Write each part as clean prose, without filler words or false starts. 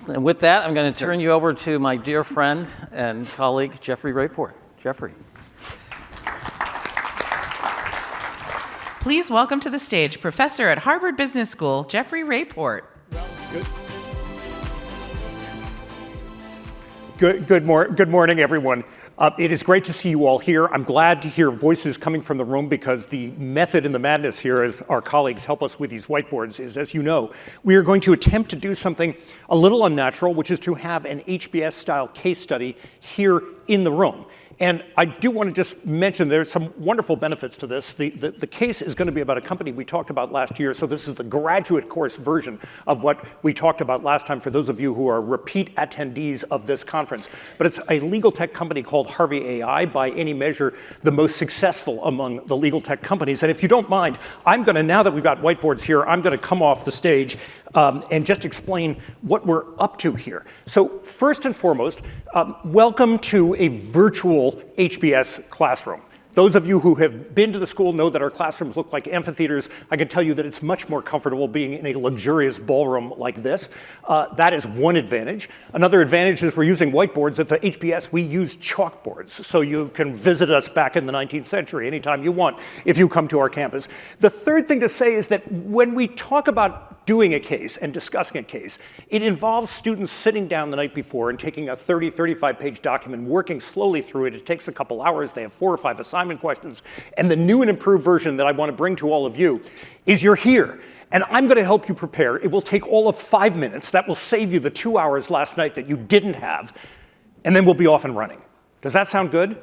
And with that, I'm going to turn you over to my dear friend and colleague, Jeffrey Rayport. Jeffrey. Please welcome to the stage Professor at Harvard Business School, Jeffrey Rayport. Good morning, everyone. It is great to see you all here. I'm glad to hear voices coming from the room because the method in the madness here, as our colleagues help us with these whiteboards, is, as you know, we are going to attempt to do something a little unnatural, which is to have an HBS-style case study here in the room. And I do want to just mention there's some wonderful benefits to this. The case is going to be about a company we talked about last year, so this is the graduate course version of what we talked about last time for those of you who are repeat attendees of this conference. But it's a legal tech company called Harvey AI, by any measure the most successful among the legal tech companies. And if you don't mind, I'm going to, now that we've got whiteboards here, I'm going to come off the stage and just explain what we're up to here. So first and foremost, welcome to a virtual HBS classroom. Those of you who have been to the school know that our classrooms look like amphitheaters. I can tell you that it's much more comfortable being in a luxurious ballroom like this. That is one advantage. Another advantage is we're using whiteboards. At the HBS, we use chalkboards, so you can visit us back in the 19th century anytime you want if you come to our campus. The third thing to say is that when we talk about doing a case and discussing a case, it involves students sitting down the night before and taking a 30, 35-page document, working slowly through it. It takes a couple hours. They have 4 or 5 assignment questions. And the new and improved version that I want to bring to all of you is you're here. And I'm going to help you prepare. It will take all of 5 minutes. That will save you the 2 hours last night that you didn't have. And then we'll be off and running. Does that sound good?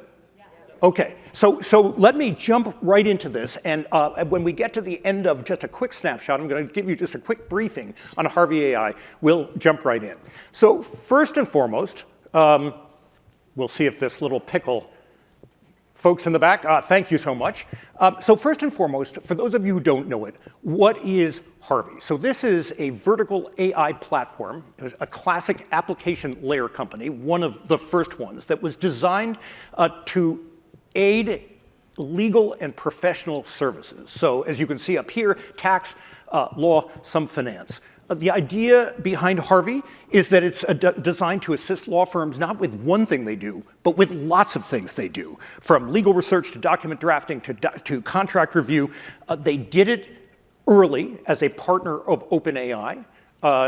Okay, so let me jump right into this, and when we get to the end of just a quick snapshot, I'm going to give you just a quick briefing on Harvey AI. We'll jump right in. So first and foremost, we'll see if this little pickle, folks in the back, thank you so much. So first and foremost, for those of you who don't know it, what is Harvey? So this is a vertical AI platform. It was a classic application layer company, one of the first ones that was designed to aid legal and professional services. So as you can see up here, tax, law, some finance. The idea behind Harvey is that it's designed to assist law firms not with one thing they do, but with lots of things they do, from legal research to document drafting to contract review. They did it early as a partner of OpenAI.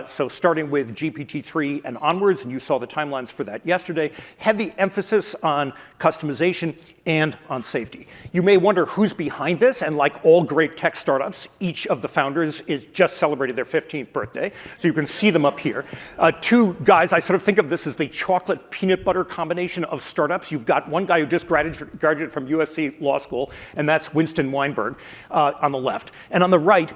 So starting with GPT-3 and onwards, and you saw the timelines for that yesterday, heavy emphasis on customization and on safety. You may wonder who's behind this, and like all great tech startups, each of the founders is just celebrated their 15th birthday, so you can see them up here. 2 guys, I sort of think of this as the chocolate peanut butter combination of startups. You've got one guy who just graduated from USC Law School, and that's Winston Weinberg on the left. And on the right,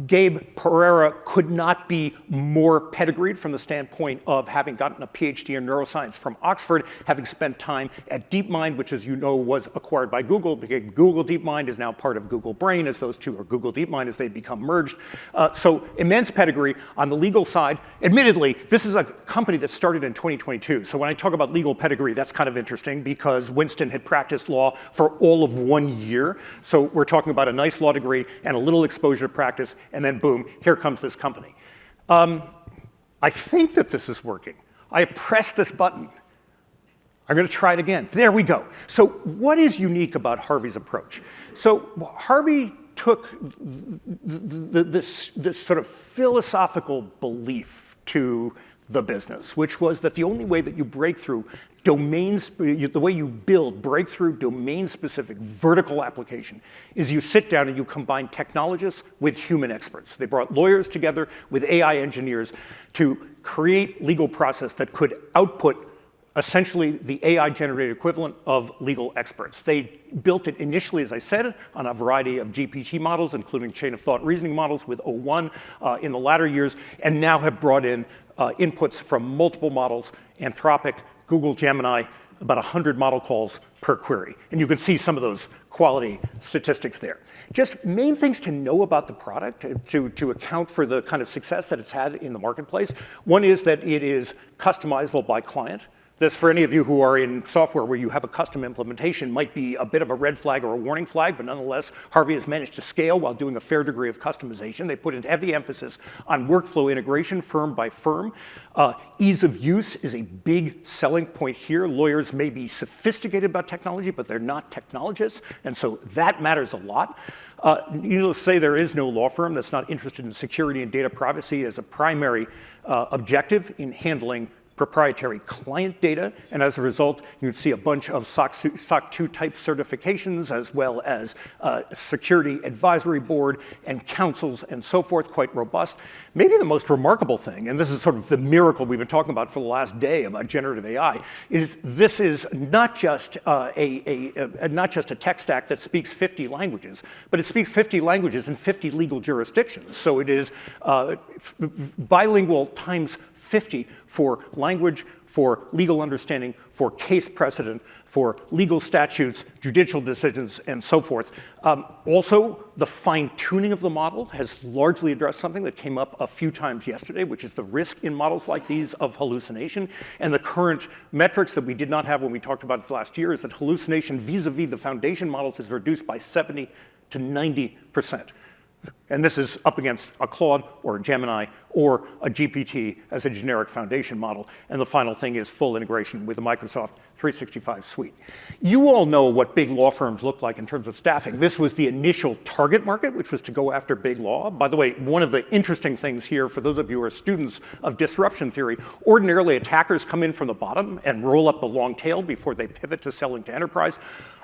Gabe Pereira could not be more pedigreed from the standpoint of having gotten a PhD in neuroscience from Oxford, having spent time at DeepMind, which, as you know, was acquired by Google, because Google DeepMind is now part of Google Brain, as those two are Google DeepMind as they become merged. So immense pedigree on the legal side. Admittedly, this is a company that started in 2022. So when I talk about legal pedigree, that's kind of interesting because Winston had practiced law for all of 1 year. So we're talking about a nice law degree and a little exposure to practice, and then boom, here comes this company. I think that this is working. I pressed this button. I'm going to try it again. There we go. So what is unique about Harvey's approach? So Harvey took this sort of philosophical belief to the business, which was that the only way that you break through the way you build breakthrough domain-specific vertical application is you sit down and you combine technologists with human experts. They brought lawyers together with AI engineers to create legal process that could output essentially the AI-generated equivalent of legal experts. They built it initially, as I said, on a variety of GPT models, including chain-of-thought reasoning models with O1 in the latter years, and now have brought in inputs from multiple models, Anthropic, Google Gemini, about 100 model calls per query. And you can see some of those quality statistics there. Just main things to know about the product to account for the kind of success that it's had in the marketplace. One is that it is customizable by client. This, for any of you who are in software where you have a custom implementation, might be a bit of a red flag or a warning flag, but nonetheless, Harvey has managed to scale while doing a fair degree of customization. They put in heavy emphasis on workflow integration, firm by firm. Ease of use is a big selling point here. Lawyers may be sophisticated about technology, but they're not technologists, and so that matters a lot. Needless to say, there is no law firm that's not interested in security and data privacy as a primary objective in handling proprietary client data, and as a result, you can see a bunch of SOC 2 type certifications, as well as security advisory board and councils and so forth, quite robust. Maybe the most remarkable thing, and this is sort of the miracle we've been talking about for the last day about generative AI, is this is not just not just a tech stack that speaks 50 languages, but it speaks 50 languages in 50 legal jurisdictions. So it is bilingual times 50 for language, for legal understanding, for case precedent, for legal statutes, judicial decisions, and so forth. Also, the fine-tuning of the model has largely addressed something that came up a few times yesterday, which is the risk in models like these of hallucination. And the current metrics that we did not have when we talked about it last year is that hallucination vis-a-vis the foundation models is reduced by 70 to 90%. And this is up against a Claude or a Gemini or a GPT as a generic foundation model. And the final thing is full integration with the Microsoft 365 suite. You all know what big law firms look like in terms of staffing. This was the initial target market, which was to go after big law. By the way, one of the interesting things here, for those of you who are students of disruption theory, ordinarily attackers come in from the bottom and roll up the long tail before they pivot to selling to enterprise.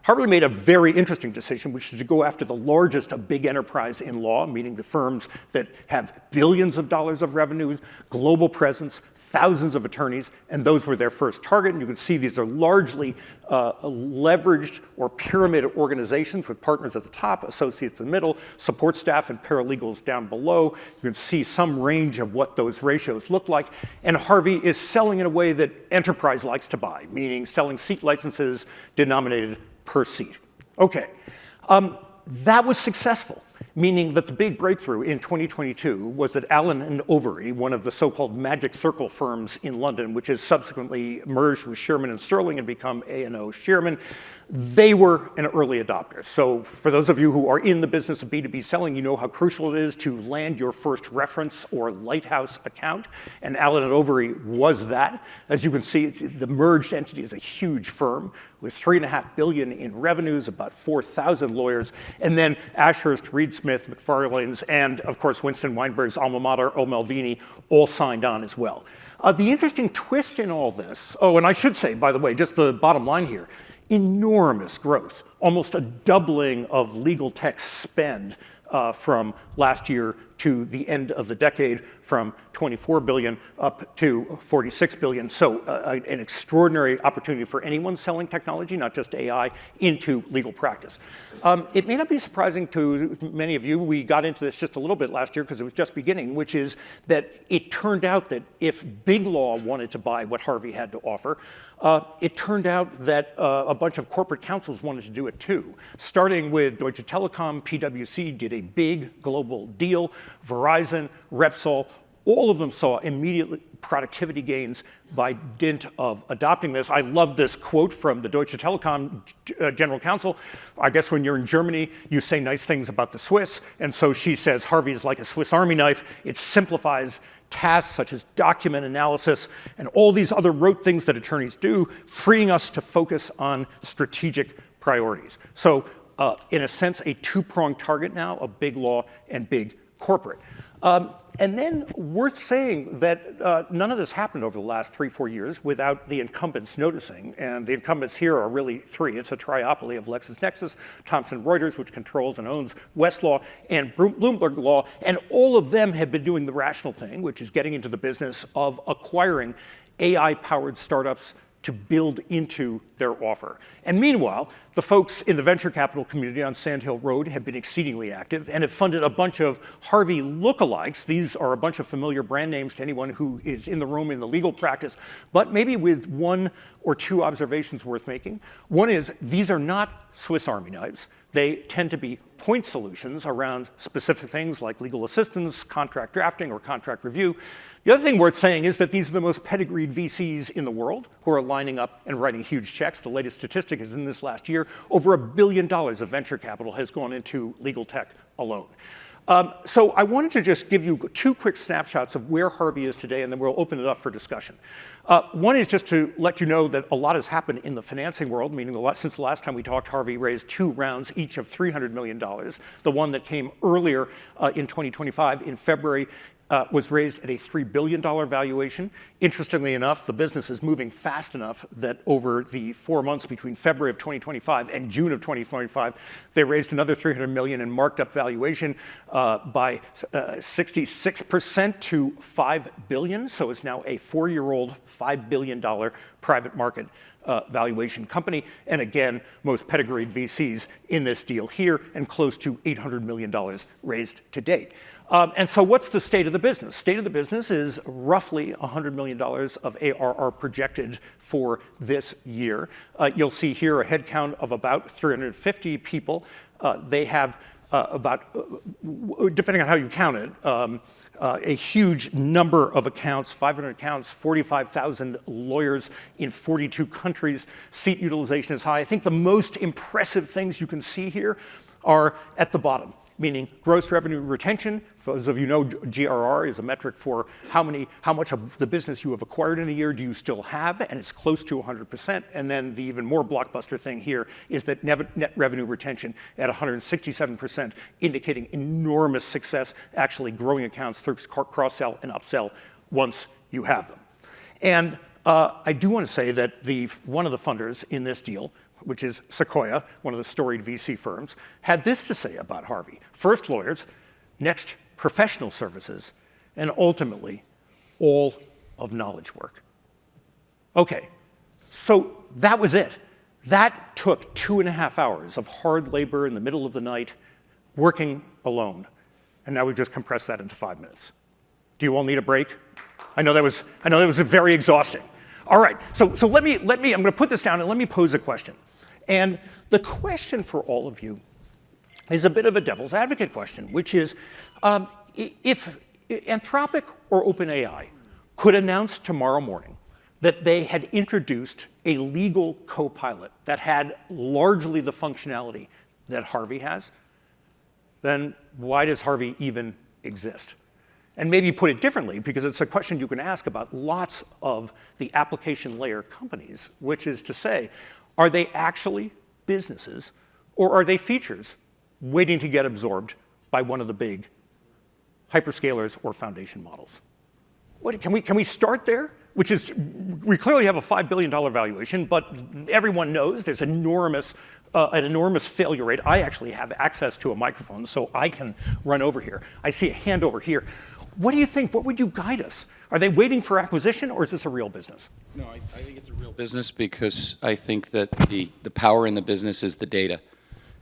Harvard made a very interesting decision, which is to go after the largest of big enterprise in law, meaning the firms that have billions of dollars of revenue, global presence, thousands of attorneys, and those were their first target. And you can see these are largely leveraged or pyramid organizations with partners at the top, associates in the middle, support staff and paralegals down below. You can see some range of what those ratios look like. And Harvey is selling in a way that enterprise likes to buy, meaning selling seat licenses denominated per seat. Okay, that was successful, meaning that the big breakthrough in 2022 was that Allen & Overy, one of the so-called magic circle firms in London, which has subsequently merged with Shearman & Sterling and become A&O Shearman, they were an early adopter. So for those of you who are in the business of B2B selling, you know how crucial it is to land your first reference or lighthouse account, and Allen & Overy was that. As you can see, the merged entity is a huge firm with $3.5 billion in revenues, about 4,000 lawyers, and then Ashurst, Reed Smith, McFarlane's, and of course Winston Weinberg's alma mater, O. Malvini, all signed on as well. The interesting twist in all this, oh, and I should say, by the way, just the bottom line here, enormous growth, almost a doubling of legal tech spend from last year to the end of the decade, from 24 billion up to 46 billion. So an extraordinary opportunity for anyone selling technology, not just AI, into legal practice. It may not be surprising to many of you, we got into this just a little bit last year because it was just beginning, which is that it turned out that if big law wanted to buy what Harvey had to offer, it turned out that a bunch of corporate counsels wanted to do it too. Starting with Deutsche Telekom, PwC did a big global deal. Verizon, Repsol, all of them saw immediate productivity gains by dint of adopting this. I love this quote from the Deutsche Telekom general counsel. I guess when you're in Germany, you say nice things about the Swiss. And so she says, Harvey is like a Swiss Army knife. It simplifies tasks such as document analysis and all these other rote things that attorneys do, freeing us to focus on strategic priorities. So in a sense, a two-pronged target now of big law and big corporate. And then worth saying that none of this happened over the last 3-4 years without the incumbents noticing. And the incumbents here are really three. It's a triopoly of LexisNexis, Thomson Reuters, which controls and owns Westlaw, and Bloomberg Law. And all of them have been doing the rational thing, which is getting into the business of acquiring AI-powered startups to build into their offer. And meanwhile, the folks in the venture capital community on Sand Hill Road have been exceedingly active and have funded a bunch of Harvey lookalikes. These are a bunch of familiar brand names to anyone who is in the room in the legal practice, but maybe with one or two observations worth making. One is, these are not Swiss Army knives. they tend to be point solutions around specific things like legal assistance, contract drafting, or contract review. The other thing worth saying is that these are the most pedigreed VCs in the world who are lining up and writing huge checks. The latest statistic is in this last year, over $1 billion of venture capital has gone into legal tech alone. So I wanted to just give you 2 quick snapshots of where Harvey is today, and then we'll open it up for discussion. One is just to let you know that a lot has happened in the financing world, meaning since the last time we talked, Harvey raised 2 rounds, each of $300 million. The one that came earlier in 2025 in February was raised at a $3 billion valuation. Interestingly enough, the business is moving fast enough that over the 4 months between February of 2025 and June of 2025, they raised another $300 million and marked up valuation by 66% to $5 billion. So it's now a 4-year-old $5 billion private market valuation company. And again, most pedigreed VCs in this deal here, and close to $800 million raised to date. And so what's the state of the business? State of the business is roughly $100 million of ARR projected for this year. You'll see here a headcount of about 350 people. They have about, depending on how you count it, a huge number of accounts, 500 accounts, 45,000 lawyers in 42 countries. Seat utilization is high. I think the most impressive things you can see here are at the bottom, meaning gross revenue retention. For those of you know, GRR is a metric for how much of the business you have acquired in a year do you still have, and it's close to 100%. And then the even more blockbuster thing here is that net revenue retention at 167%, indicating enormous success actually growing accounts through cross-sell and upsell once you have them. And I do want to say that one of the funders in this deal, which is Sequoia, one of the storied VC firms, had this to say about Harvey. First lawyers, next professional services, and ultimately all of knowledge work. Okay, so that was it. That took 2.5 hours of hard labor in the middle of the night, working alone. And now we've just compressed that into 5 minutes. Do you all need a break? I know that was very exhausting. All right, so let me, I'm going to put this down and let me pose a question. And the question for all of you is a bit of a devil's advocate question, which is, if Anthropic or OpenAI could announce tomorrow morning that they had introduced a legal co-pilot that had largely the functionality that Harvey has, then why does Harvey even exist? And maybe put it differently, because it's a question you can ask about lots of the application layer companies, which is to say, are they actually businesses, or are they features waiting to get absorbed by one of the big hyperscalers or foundation models? Can we start there? Which is, we clearly have a $5 billion valuation, but everyone knows there's an enormous failure rate. I actually have access to a microphone, so I can run over here. I see a hand over here. What do you think? What would you guide us? Are they waiting for acquisition, or is this a real business? No, I think it's a real business, because I think that the power in the business is the data.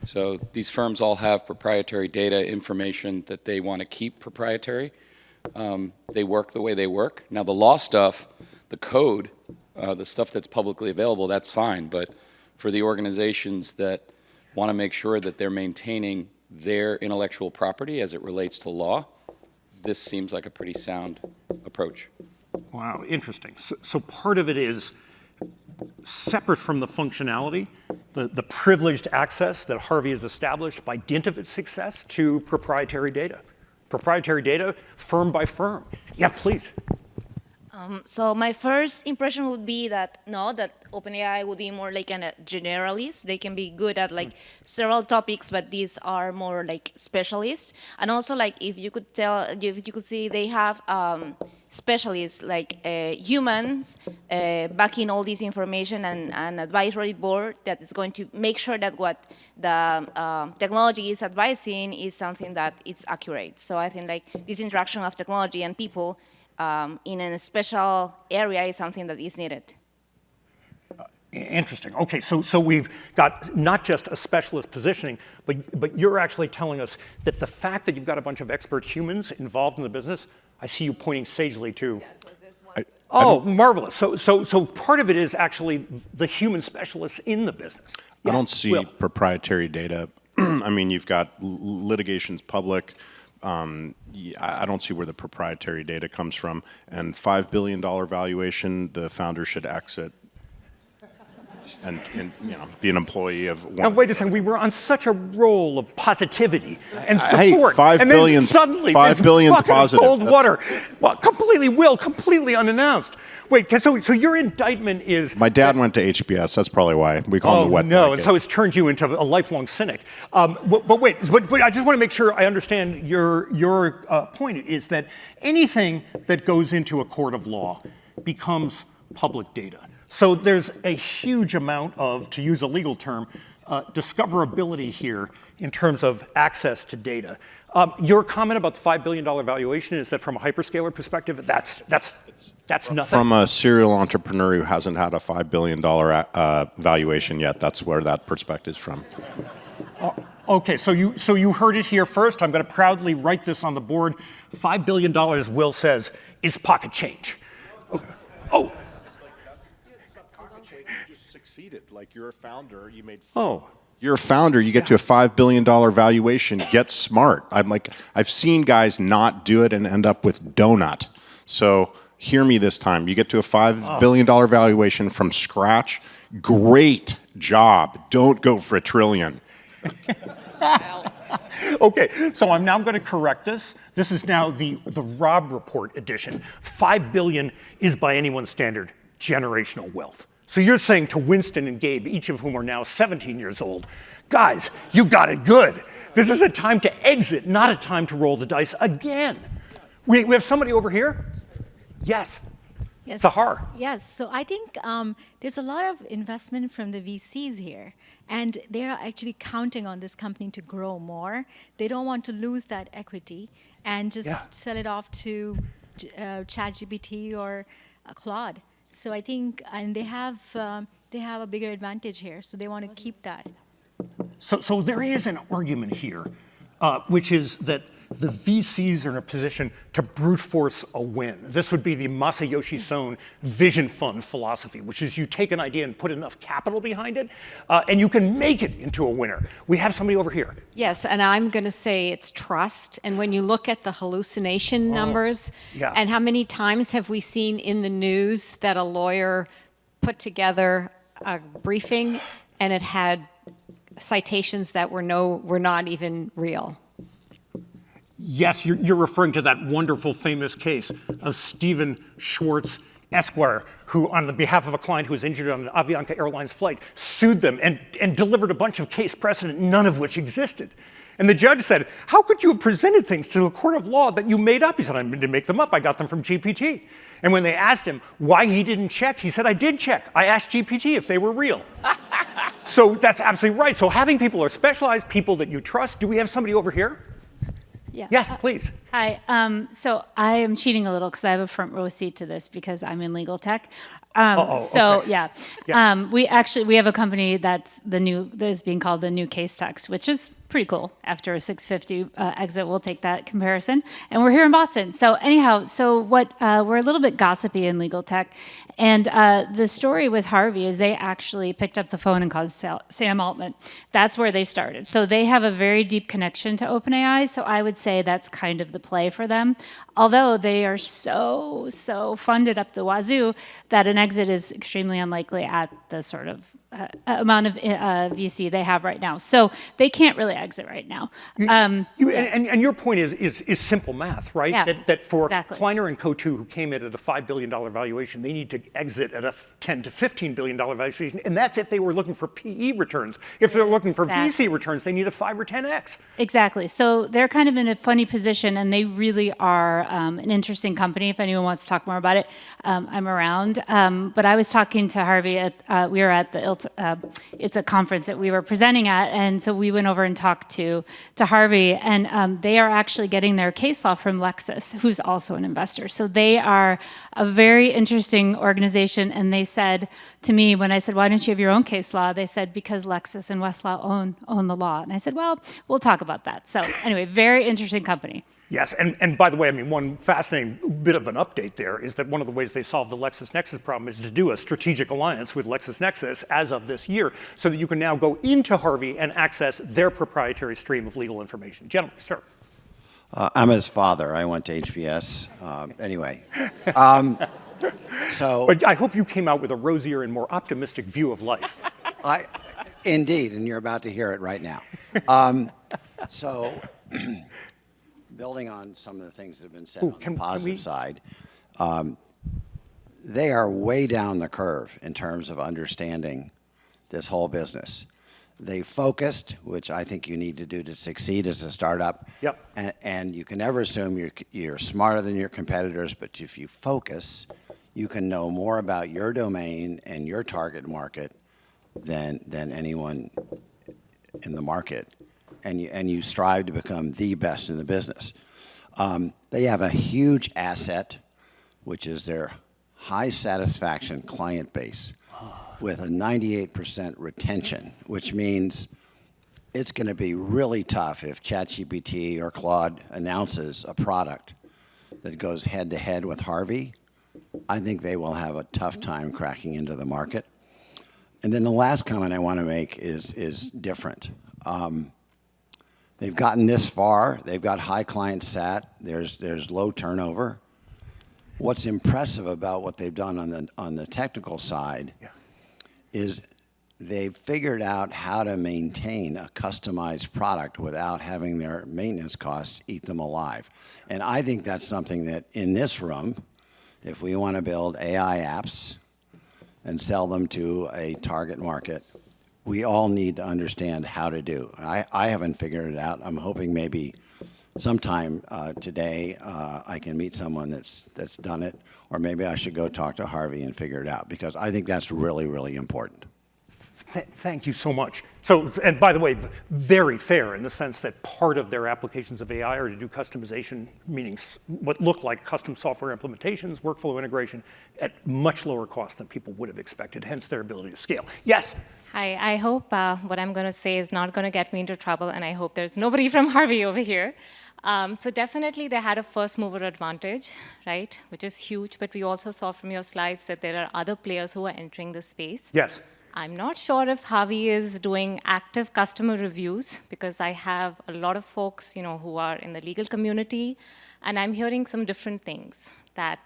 So these firms all have proprietary data, information that they want to keep proprietary. They work the way they work. Now, the law stuff, the code, the stuff that's publicly available, that's fine. But for the organizations that want to make sure that they're maintaining their intellectual property as it relates to law, this seems like a pretty sound approach. Wow, interesting. So part of it is separate from the functionality, the privileged access that Harvey has established by dint of its success to proprietary data. Proprietary data, firm by firm. Yeah, please. So my first impression would be that OpenAI would be more like a generalist. They can be good at like several topics, but these are more like specialists. And also, like, if you could see they have specialists like humans backing all this information, and an advisory board that is going to make sure that what the technology is advising is something that it's accurate. So I think like this interaction of technology and people in a special area is something that is needed. Interesting. Okay, so we've got not just a specialist positioning, but you're actually telling us that the fact that you've got a bunch of expert humans involved in the business, I see you pointing sagely to. Oh, marvelous. So part of it is actually the human specialists in the business. I don't see proprietary data I mean, you've got litigation's public. I don't see where the proprietary data comes from. And $5 billion valuation, the founder should exit and be an employee of one. Now, wait a second. We were on such a roll of positivity and Hey, support. $5 and billion's- then suddenly, $5 this billion's bucket of positive. cold That's- water. Well, completely unannounced. Wait, so your indictment is... My dad went to HBS. That's probably why we call him the wet no, blanket. and so it's turned you into a lifelong cynic. But wait, I just want to make sure I understand your point is that anything that goes into a court of law becomes public data. So there's a huge amount of, to use a legal term, discoverability here in terms of access to data. Your comment about the $5 billion valuation is that from a hyperscaler perspective, that's nothing. From a serial entrepreneur who hasn't had a $5 billion valuation yet, that's where that perspective is from. Okay, so you heard it here first. I'm going to proudly write this on the board. $5 billion, Will says, is pocket change. Okay. Oh. You just succeeded. Like, you're a founder. You made. Oh. You're a founder. You get to a $5 billion valuation. Get smart. I've seen guys not do it and end up with donut. So hear me this time. You get to a $5 billion valuation from scratch. Great job. Don't go for $1 trillion. Okay, so I'm now going to correct this. This is now the Rob Report edition. $5 billion is, by anyone's standard, generational wealth. So you're saying to Winston and Gabe, each of whom are now 17 years old, guys, you got it good. This is a time to exit, not a time to roll the dice again. We have somebody over here? Yes. Yes. Sahar. Yes. So I think there's a lot of investment from the VCs here, and they are actually counting on this company to grow more. They don't want to lose that equity and just sell it off to ChatGPT or Claude. So I think, and they have a bigger advantage here, so they want to keep that. So there is an argument here, which is that the VCs are in a position to brute force a win. This would be the Masayoshi Son Vision Fund philosophy, which is you take an idea and put enough capital behind it, and you can make it into a winner. We have somebody over here. Yes, and I'm going to say it's trust. And when you look at the hallucination numbers, and how many times have we seen in the news that a lawyer put together a briefing and it had citations that were not even real? Yes, you're referring to that wonderful, famous case of Stephen Schwartz, Esquire, who, on the behalf of a client who was injured on an Avianca Airlines flight, sued them and delivered a bunch of case precedent, none of which existed. And the judge said, how could you have presented things to a court of law that you made up? He said, I didn't make them up. I got them from GPT. And when they asked him why he didn't check, he said, I did check. I asked GPT if they were real. So that's absolutely right. So having people are specialized, people that you trust. Do we have somebody over here? Yeah. Yes, please. Hi. So I am cheating a little because I have a front row seat to this because I'm in legal tech. Okay. Yeah. We have a company that is being called the new case text, which is pretty cool. After a 650 exit, we'll take that comparison. And we're here in Boston. So anyhow, we're a little bit gossipy in legal tech. And the story with Harvey is they actually picked up the phone and called Sam Altman. That's where they started. So they have a very deep connection to OpenAI. So I would say that's kind of the play for them. Although they are so funded up the wazoo that an exit is extremely unlikely at the sort of amount of VC they have right now. So they can't really exit right now. And your point is simple math, right? Yeah, that for exactly. Kleiner and Co. who came in at a $5 billion valuation, they need to exit at a $10 to $15 billion valuation. And that's if they were looking for PE returns. If they're looking for VC returns, they need a 5 or 10x. Exactly. So they're kind of in a funny position, and they really are an interesting company. If anyone wants to talk more about it, I'm around. But I was talking to Harvey we were at the it's a conference that we were presenting at, and so we went over and talked to Harvey, and they are actually getting their case law from Lexus, who's also an investor. So they are a very interesting organization, and they said to me when I said, why don't you have your own case law? They said, because Lexus and Westlaw own the law. And I said, well, we'll talk about that. So anyway, very interesting company. Yes, and by the way, I mean, one fascinating bit of an update there is that one of the ways they solved the LexisNexis problem is to do a strategic alliance with LexisNexis as of this year, so that you can now go into Harvey and access their proprietary stream of legal information. Gentlemen, sir. I'm his father. I went to HBS. Anyway. But I hope you came out with a rosier and more optimistic view of life. Indeed, and you're about to hear it right now. Building on some of the things that have been said on the positive side, they are way down the curve in terms of understanding this whole business. They focused, which I think you need to do to succeed as a startup. Yep. And you can never assume you're smarter than your competitors, but if you focus, you can know more about your domain and your target market than anyone in the market. And you strive to become the best in the business. They have a huge asset, which is their high satisfaction client base with a 98% retention, which means it's going to be really tough if ChatGPT or Claude announces a product that goes head to head with Harvey. I think they will have a tough time cracking into the market. And then the last comment I want to make is different. They've gotten this far. They've got high client sat. There's low turnover. What's impressive about what they've done on the technical side is they've figured out how to maintain a customized product without having their maintenance costs eat them alive. And I think that's something that in this room, if we want to build AI apps and sell them to a target market, we all need to understand how to do. I haven't figured it out. I'm hoping maybe sometime today I can meet someone that's done it, or maybe I should go talk to Harvey and figure it out, because I think that's really, really important. Thank you so much. So, and by the way, very fair in the sense that part of their applications of AI are to do customization, meaning what look like custom software implementations, workflow integration, at much lower cost than people would have expected, hence their ability to scale. Yes? Hi, I hope what I'm going to say is not going to get me into trouble, and I hope there's nobody from Harvey over here. So definitely they had a first mover advantage, right, which is huge, but we also saw from your slides that there are other players who are entering the space. Yes. I'm not sure if Harvey is doing active customer reviews, because I have a lot of folks, who are in the legal community, and I'm hearing some different things, that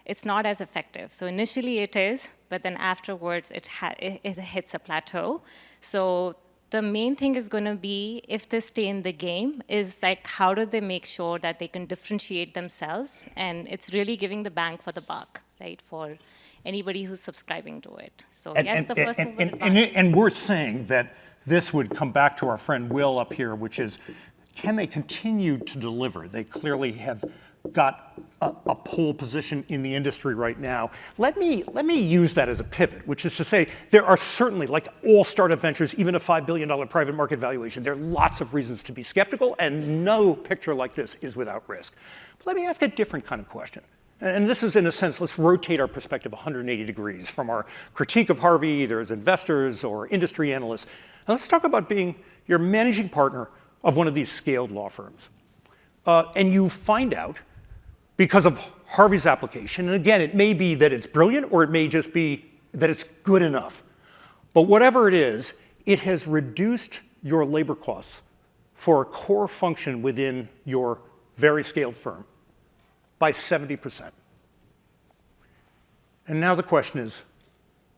it's not as effective. So initially it is, but then afterwards it hits a plateau. So the main thing is going to be, if they stay in the game, is like, how do they make sure that they can differentiate themselves? And it's really giving the bang for the buck, right, for anybody who's subscribing to it. So yes, the first mover advantage. And worth saying that this would come back to our friend Will up here, which is, can they continue to deliver? They clearly have got a pole position in the industry right now. Let me use that as a pivot, which is to say, there are certainly, like all startup ventures, even a $5 billion private market valuation, there are lots of reasons to be skeptical, and no picture like this is without risk. But let me ask a different kind of question. And this is, in a sense, let's rotate our perspective 180 degrees from our critique of Harvey, either as investors or industry analysts. And let's talk about being your managing partner of one of these scaled law firms. And you find out, because of Harvey's application, and again, it may be that it's brilliant, or it may just be that it's good enough. But whatever it is, it has reduced your labor costs for a core function within your very scaled firm by 70%. And now the question is,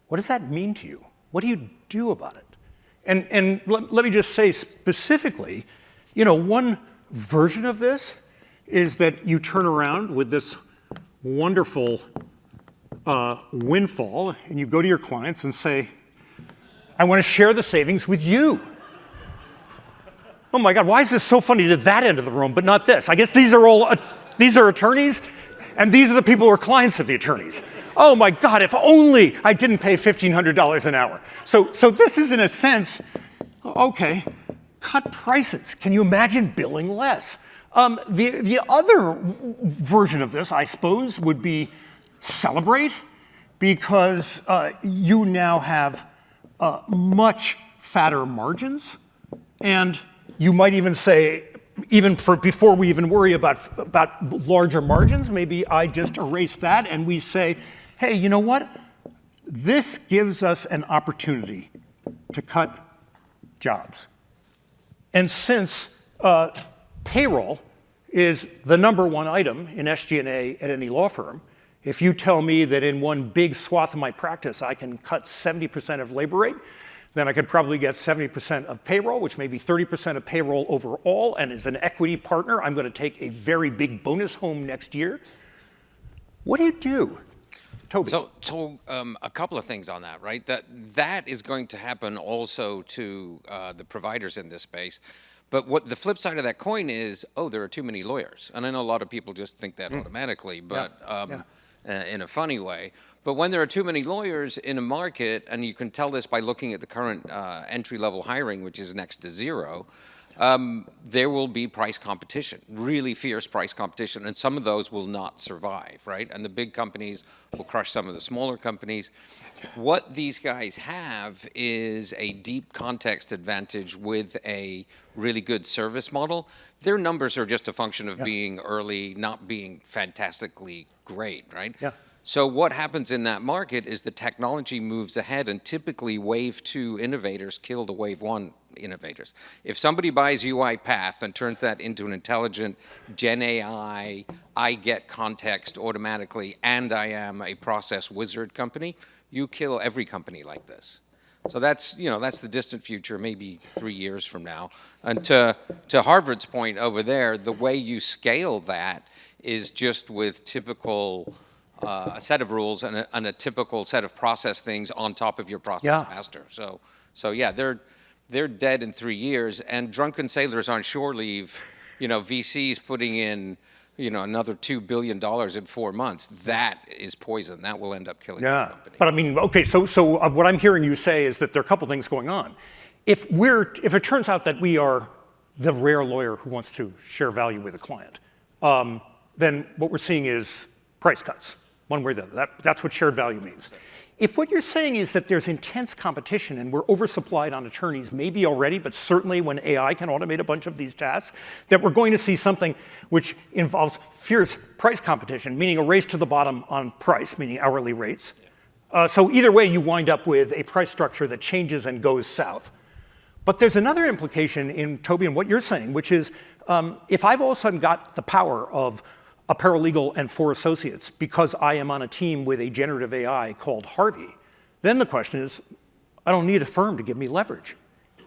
what does that mean to you? What do you do about it? And let me just say specifically, one version of this is that you turn around with this wonderful windfall, and you go to your clients and say, I want to share the savings with you. Oh my God, why is this so funny to that end of the room, but not this? I guess these are attorneys, and these are the people who are clients of the attorneys. Oh my God, if only I didn't pay $1,500 an hour. So this is, in a sense, okay, cut prices. Can you imagine billing less? The other version of this, I suppose, would be celebrate, because you now have much fatter margins, and you might even say, before we even worry about larger margins, maybe I just erase that and we say, hey, you know what? This gives us an opportunity to cut jobs. And since payroll is the #1 item in SG&A at any law firm, if you tell me that in one big swath of my practice I can cut 70% of labor rate, then I could probably get 70% of payroll, which may be 30% of payroll overall, and as an equity partner, I'm going to take a very big bonus home next year. What do you do? Toby. So a couple of things on that, right? That is going to happen also to the providers in this space. But what the flip side of that coin is, there are too many lawyers. And I know a lot of people just think that automatically, but in a funny way. But when there are too many lawyers in a market, and you can tell this by looking at the current entry-level hiring, which is next to zero, there will be price competition, really fierce price competition, and some of those will not survive, right? And the big companies will crush some of the smaller companies. What these guys have is a deep context advantage with a really good service model. Their numbers are just a function of being early, not being fantastically great, right? Yeah. So what happens in that market is the technology moves ahead, and typically wave 2 innovators kill the wave 1 innovators. If somebody buys UiPath and turns that into an intelligent Gen AI, I get context automatically, and I am a process wizard company, you kill every company like this. So that's the distant future, maybe 3 years from now. And to Harvard's point over there, the way you scale that is just with typical a set of rules and a typical set of process things on top of your process master. So yeah, they're dead in 3 years, and drunken sailors on shore leave. VCs putting in another $2 billion in 4 months. That is poison. That will end up killing the company. But I mean, okay, so what I'm hearing you say is that there are a couple things going on. If it turns out that we are the rare lawyer who wants to share value with a client, then what we're seeing is price cuts, one way or the other. That's what shared value means. If what you're saying is that there's intense competition and we're oversupplied on attorneys, maybe already, but certainly when AI can automate a bunch of these tasks, that we're going to see something which involves fierce price competition, meaning a race to the bottom on price, meaning hourly rates. So either way, you wind up with a price structure that changes and goes south. But there's another implication in, Toby, and what you're saying, which is if I've all of a sudden got the power of a paralegal and 4 associates because I am on a team with a generative AI called Harvey, then the question is, I don't need a firm to give me leverage.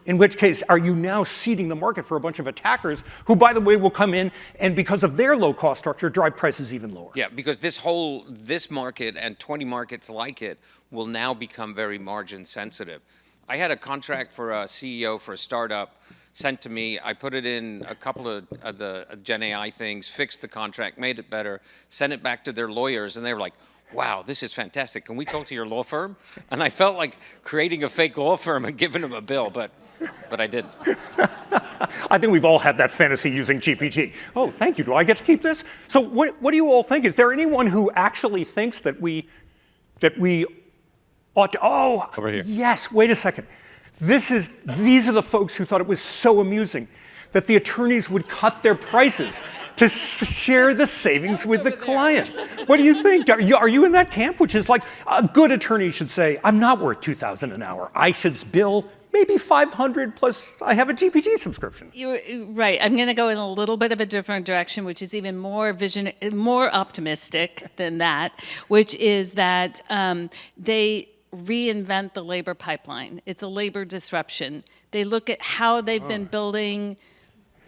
In which case, are you now seeding the market for a bunch of attackers who, by the way, will come in and because of their low cost structure, drive prices even lower? Yeah, because this market and 20 markets like it will now become very margin sensitive. I had a contract for a CEO for a startup sent to me. I put it in a couple of the Gen AI things, fixed the contract, made it better, sent it back to their lawyers, and they were like, wow, this is fantastic. Can we talk to your law firm? And I felt like creating a fake law firm and giving them a bill, but I didn't. I think we've all had that fantasy using GPT. Oh, thank you. Do I get to keep this? So what do you all think? Is there anyone who actually thinks that we ought to, over here. Yes, wait a second. These are the folks who thought it was so amusing that the attorneys would cut their prices to share the savings with the client. What do you think? Are you in that camp? Which is like a good attorney should say, I'm not worth $2,000 an hour. I should bill maybe $500 plus I have a GPT subscription. Right. I'm going to go in a little bit of a different direction, which is even more optimistic than that, which is that they reinvent the labor pipeline. It's a labor disruption. They look at how they've been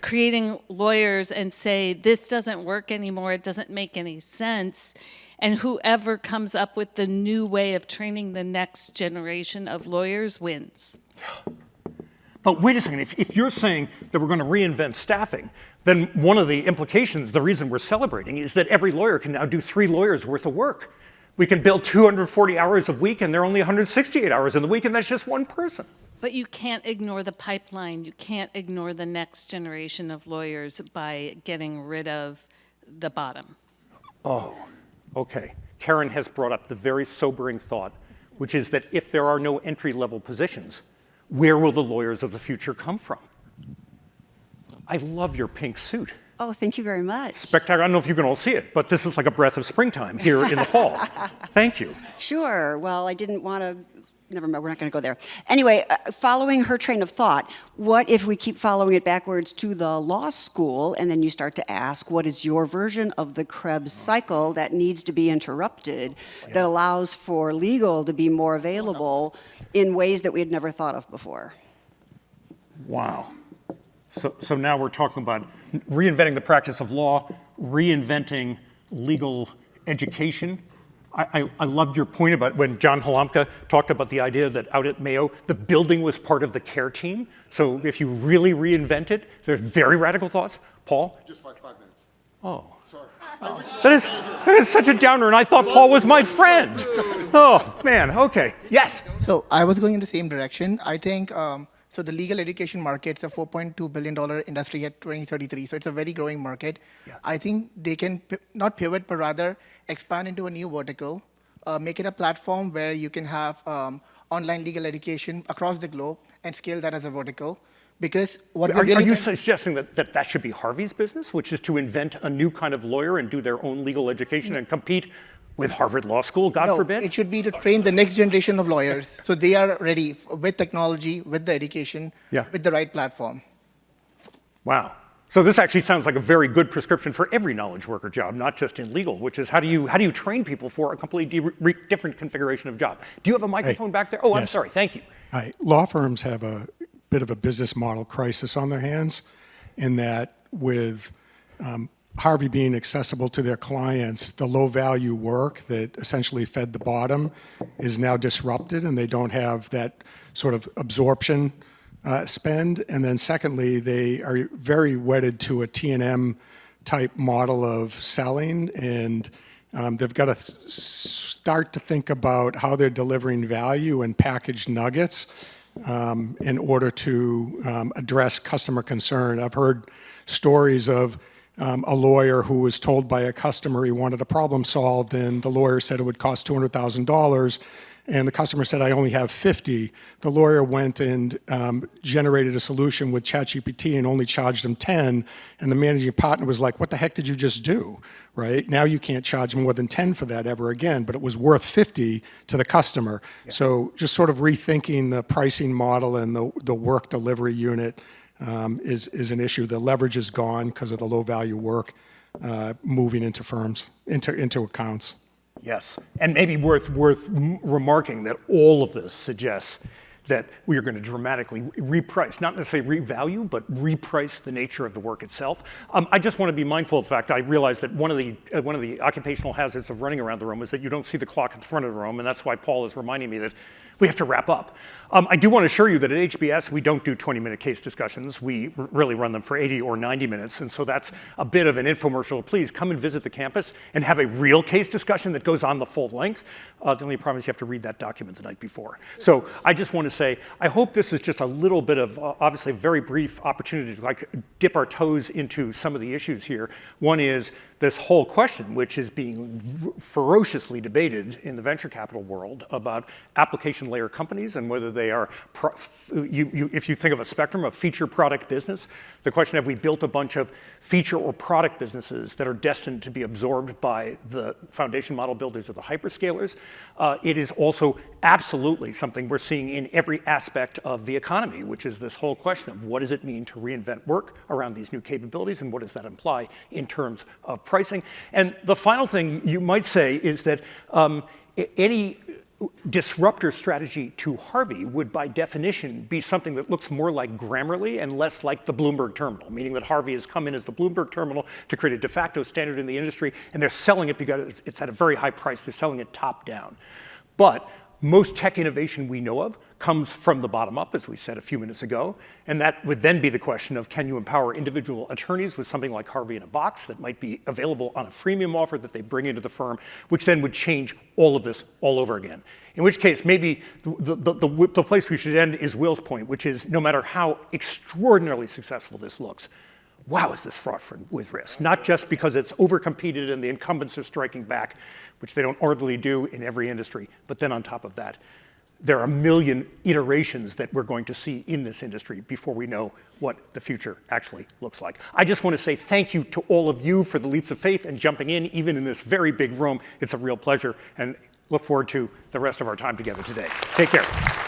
creating lawyers and say, this doesn't work anymore, it doesn't make any sense. And whoever comes up with the new way of training the next generation of lawyers wins. But wait a second, if you're saying that we're going to reinvent staffing, then one of the implications, the reason we're celebrating, is that every lawyer can now do 3 lawyers worth of work. We can bill 240 hours a week, and there are only 168 hours in the week, and that's just one person. But you can't ignore the pipeline. You can't ignore the next generation of lawyers by getting rid of the bottom. Oh, okay. Karen has brought up the very sobering thought, which is that if there are no entry-level positions, where will the lawyers of the future come from? I love your pink suit. Oh, thank you very much. Spectacular. I don't know if you can all see it, but this is like a breath of springtime here in the fall. Thank you. Sure. Well, I didn't want to. Never mind, we're not going to go there. Anyway, following her train of thought, what if we keep following it backwards to the law school, and then you start to ask, what is your version of the Krebs cycle that needs to be interrupted, that allows for legal to be more available in ways that we had never thought of before? Wow. So now we're talking about reinventing the practice of law, reinventing legal education. I loved your point about when John Halamka talked about the idea that out at Mayo, the building was part of the care team. So if you really reinvent it, there's very radical thoughts. Paul? Just 5 minutes. Oh. Sorry. That is such a downer, and I thought Paul was my friend. Oh, man, okay. Yes? So I was going in the same direction. I think, so the legal education market's a $4.2 billion industry at 2033, so it's a very growing market. Yeah. I think they can not pivot, but rather expand into a new vertical, make it a platform where you can have online legal education across the globe and scale that as a vertical. Because what are you suggesting that should be Harvey's business, which is to invent a new kind of lawyer and do their own legal education and compete with Harvard Law School, God forbid? It should be to train the next generation of lawyers so they are ready with technology, with the education, with the right platform. Wow. So this actually sounds like a very good prescription for every knowledge worker job, not just in legal, which is how do you train people for a completely different configuration of job? Do you have a microphone back there? Oh, I'm sorry. Thank you. Hi. Law firms have a bit of a business model crisis on their hands in that with Harvey being accessible to their clients, the low-value work that essentially fed the bottom is now disrupted, and they don't have that sort of absorption spend. And then secondly, they are very wedded to a T&M type model of selling, and they've got to start to think about how they're delivering value in packaged nuggets in order to address customer concern. I've heard stories of a lawyer who was told by a customer he wanted a problem solved, and the lawyer said it would cost $200,000, and the customer said, I only have 50. The lawyer went and generated a solution with ChatGPT and only charged him 10, and the managing partner was like, what the heck did you just do, right? Now you can't charge more than 10 for that ever again, but it was worth 50 to the customer. Yeah. So just sort of rethinking the pricing model and the work delivery unit is an issue. The leverage is gone because of the low value work moving into firms, into accounts. Yes, and maybe worth remarking that all of this suggests that we are going to dramatically reprice, not necessarily revalue, but reprice the nature of the work itself. I just want to be mindful of the fact I realize that one of the occupational hazards of running around the room is that you don't see the clock at the front of the room, and that's why Paul is reminding me that we have to wrap up. I do want to assure you that at HBS, we don't do 20-minute case discussions. We really run them for 80 or 90 minutes, and so that's a bit of an infomercial. Please come and visit the campus and have a real case discussion that goes on the full length. The only problem is you have to read that document the night before. So I just want to say, I hope this is just a little bit of, obviously, a very brief opportunity to dip our toes into some of the issues here. One is this whole question, which is being ferociously debated in the venture capital world about application layer companies and whether they are, if you think of a spectrum of feature product business, the question, have we built a bunch of feature or product businesses that are destined to be absorbed by the foundation model builders or the hyperscalers? It is also absolutely something we're seeing in every aspect of the economy, which is this whole question of what does it mean to reinvent work around these new capabilities and what does that imply in terms of pricing. And the final thing you might say is that any disruptor strategy to Harvey would by definition be something that looks more like Grammarly and less like the Bloomberg terminal, meaning that Harvey has come in as the Bloomberg terminal to create a de facto standard in the industry, and they're selling it because it's at a very high price. They're selling it top down. But most tech innovation we know of comes from the bottom up, as we said a few minutes ago, and that would then be the question of can you empower individual attorneys with something like Harvey in a box that might be available on a freemium offer that they bring into the firm, which then would change all of this all over again. In which case, maybe the place we should end is Will's point, which is no matter how extraordinarily successful this looks, wow, is this fraught with risk? Not just because it's overcompeted and the incumbents are striking back, which they don't orderly do in every industry, but then on top of that, there are a million iterations that we're going to see in this industry before we know what the future actually looks like. I just want to say thank you to all of you for the leaps of faith and jumping in, even in this very big room. It's a real pleasure, and look forward to the rest of our time together today. Take care.